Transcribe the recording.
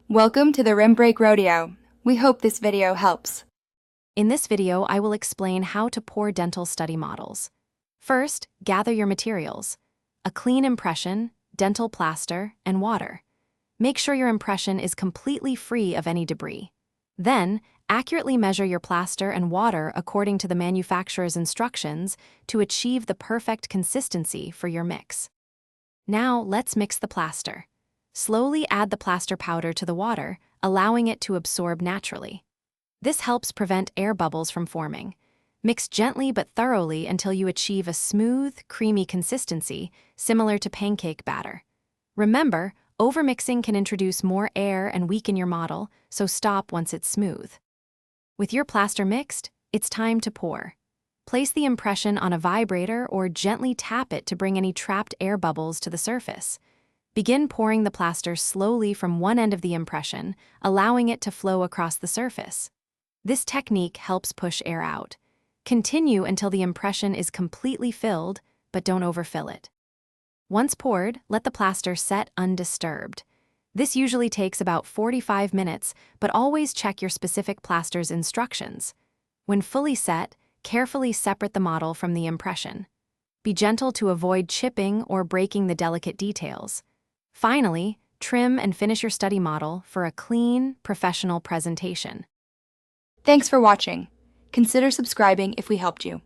Welcome to the Rim Break Rodeo. We hope this video helps. In this video, I will explain how to pour dental study models. First, gather your materials: a clean impression, dental plaster, and water. Make sure your impression is completely free of any debris. Then, accurately measure your plaster and water according to the manufacturer's instructions to achieve the perfect consistency for your mix. Now, let's mix the plaster. Slowly add the plaster powder to the water, allowing it to absorb naturally. This helps prevent air bubbles from forming. Mix gently but thoroughly until you achieve a smooth, creamy consistency, similar to pancake batter. Remember, overmixing can introduce more air and weaken your model, so stop once it's smooth. With your plaster mixed, it's time to pour. Place the impression on a vibrator or gently tap it to bring any trapped air bubbles to the surface. Begin pouring the plaster slowly from one end of the impression, allowing it to flow across the surface. This technique helps push air out. Continue until the impression is completely filled, but don't overfill it. Once poured, let the plaster set undisturbed. This usually takes about 45 minutes, but always check your specific plaster's instructions. When fully set, carefully separate the model from the impression. Be gentle to avoid chipping or breaking the delicate details. Finally, trim and finish your study model for a clean, professional presentation. Thanks for watching. Consider subscribing if we helped you.